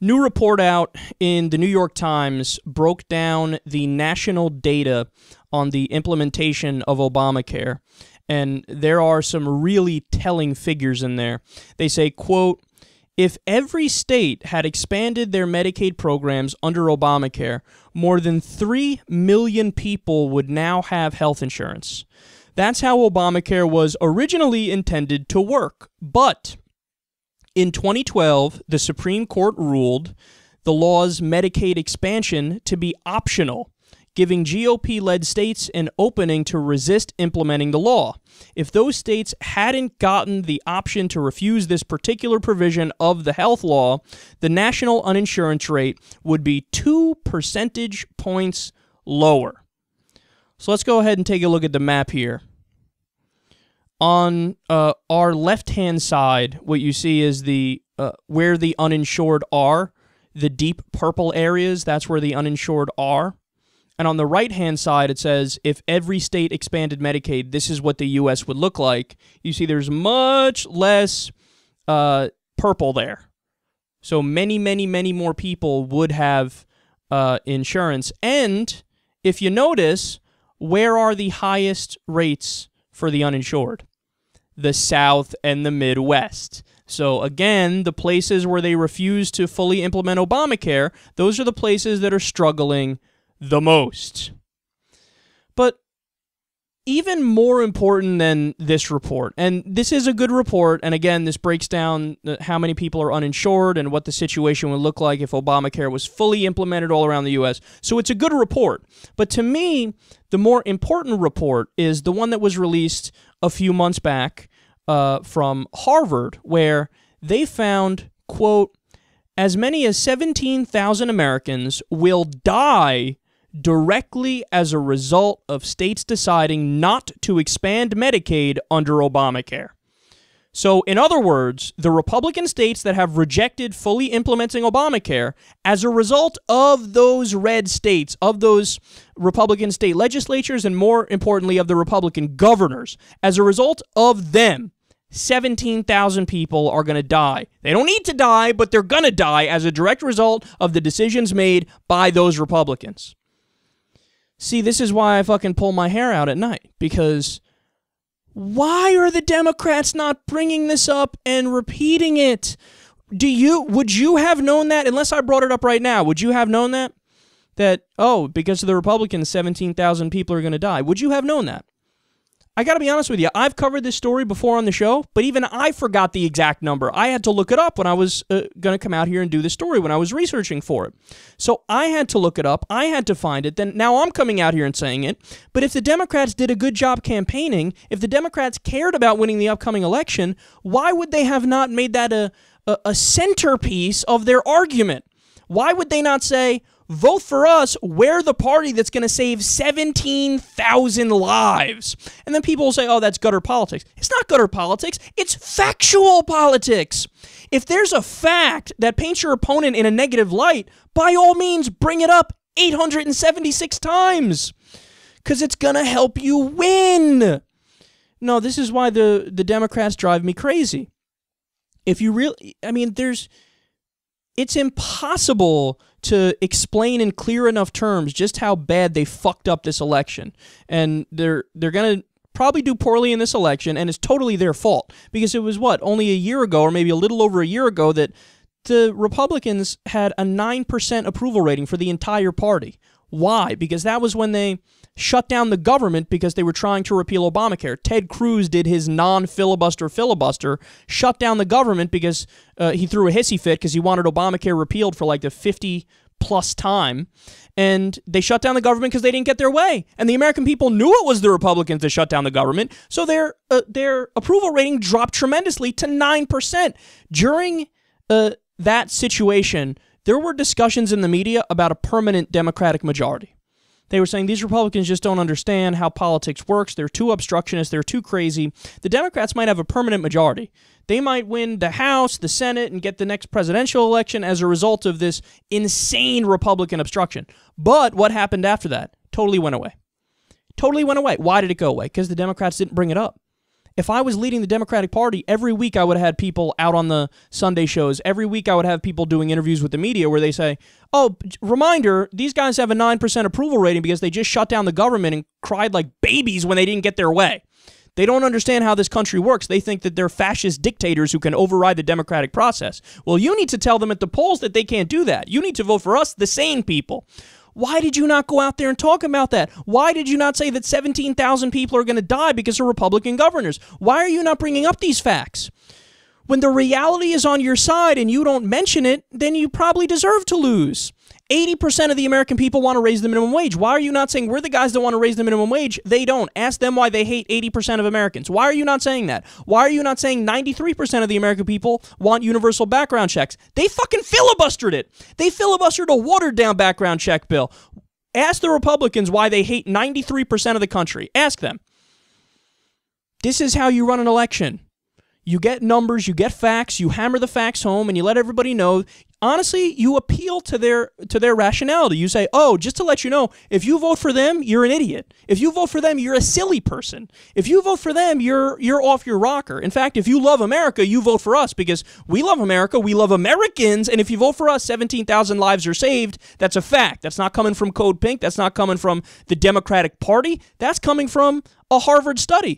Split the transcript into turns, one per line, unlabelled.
New report out in the New York Times broke down the national data on the implementation of Obamacare, and there are some really telling figures in there. They say, quote, if every state had expanded their Medicaid programs under Obamacare, more than 3 million people would now have health insurance. That's how Obamacare was originally intended to work. But in 2012, the Supreme Court ruled the law's Medicaid expansion to be optional, giving GOP-led states an opening to resist implementing the law. If those states hadn't gotten the option to refuse this particular provision of the health law, the national uninsurance rate would be 2 percentage points lower. So let's go ahead and take a look at the map here. On our left-hand side, what you see is the where the uninsured are, the deep purple areas, that's where the uninsured are. And on the right-hand side, it says, if every state expanded Medicaid, this is what the U.S. would look like. You see there's much less purple there. So many, many, many more people would have insurance. And if you notice, where are the highest rates for the uninsured? The South and the Midwest. So again, the places where they refuse to fully implement Obamacare, those are the places that are struggling the most. But even more important than this report, and this is a good report, and again, this breaks down how many people are uninsured and what the situation would look like if Obamacare was fully implemented all around the U.S. So it's a good report. But to me, the more important report is the one that was released a few months back from Harvard, where they found, quote, as many as 17,000 Americans will die directly as a result of states deciding not to expand Medicaid under Obamacare. So, in other words, the Republican states that have rejected fully implementing Obamacare, as a result of those red states, of those Republican state legislatures, and more importantly, of the Republican governors, as a result of them, 17,000 people are going to die. They don't need to die, but they're going to die as a direct result of the decisions made by those Republicans. See, this is why I fucking pull my hair out at night, because why are the Democrats not bringing this up and repeating it? Would you have known that, unless I brought it up right now, would you have known that? That, oh, because of the Republicans, 17,000 people are going to die. Would you have known that? I got to be honest with you, I've covered this story before on the show, but even I forgot the exact number. I had to look it up when I was going to come out here and do the story, when I was researching for it. So I had to look it up, I had to find it, then now I'm coming out here and saying it. But if the Democrats did a good job campaigning, if the Democrats cared about winning the upcoming election, why would they have not made that a centerpiece of their argument? Why would they not say, vote for us, we're the party that's going to save 17,000 lives? And then people will say, oh, that's gutter politics. It's not gutter politics. It's factual politics. If there's a fact that paints your opponent in a negative light, by all means, bring it up 876 times, because it's going to help you win. No, this is why the Democrats drive me crazy. If you really, I mean, it's impossible to explain in clear enough terms just how bad they fucked up this election. And they're going to probably do poorly in this election, and it's totally their fault. Because it was, only a year ago, or maybe a little over a year ago, that the Republicans had a 9% approval rating for the entire party. Why? Because that was when they shut down the government because they were trying to repeal Obamacare. Ted Cruz did his non-filibuster filibuster, shut down the government because he threw a hissy fit because he wanted Obamacare repealed for like the 50-plus time. And they shut down the government because they didn't get their way. And the American people knew it was the Republicans that shut down the government, so their approval rating dropped tremendously to 9%. During that situation, there were discussions in the media about a permanent Democratic majority. They were saying these Republicans just don't understand how politics works. They're too obstructionist. They're too crazy. The Democrats might have a permanent majority. They might win the House, the Senate, and get the next presidential election as a result of this insane Republican obstruction. But what happened after that? Totally went away. Totally went away. Why did it go away? Because the Democrats didn't bring it up. If I was leading the Democratic Party, every week I would have had people out on the Sunday shows. Every week I would have people doing interviews with the media where they say, oh, reminder, these guys have a 9% approval rating because they just shut down the government and cried like babies when they didn't get their way. They don't understand how this country works. They think that they're fascist dictators who can override the democratic process. Well, you need to tell them at the polls that they can't do that. You need to vote for us, the sane people. Why did you not go out there and talk about that? Why did you not say that 17,000 people are going to die because of Republican governors? Why are you not bringing up these facts? When the reality is on your side and you don't mention it, then you probably deserve to lose. 80% of the American people want to raise the minimum wage. Why are you not saying we're the guys that want to raise the minimum wage? They don't. Ask them why they hate 80% of Americans. Why are you not saying that? Why are you not saying 93% of the American people want universal background checks? They fucking filibustered it. They filibustered a watered-down background check bill. Ask the Republicans why they hate 93% of the country. Ask them. This is how you run an election. You get numbers, you get facts, you hammer the facts home, and you let everybody know. Honestly, you appeal to their rationality. You say, oh, just to let you know, if you vote for them, you're an idiot. If you vote for them, you're a silly person. If you vote for them, you're off your rocker. In fact, if you love America, you vote for us because we love America, we love Americans, and if you vote for us, 17,000 lives are saved. That's a fact. That's not coming from Code Pink. That's not coming from the Democratic Party. That's coming from a Harvard study.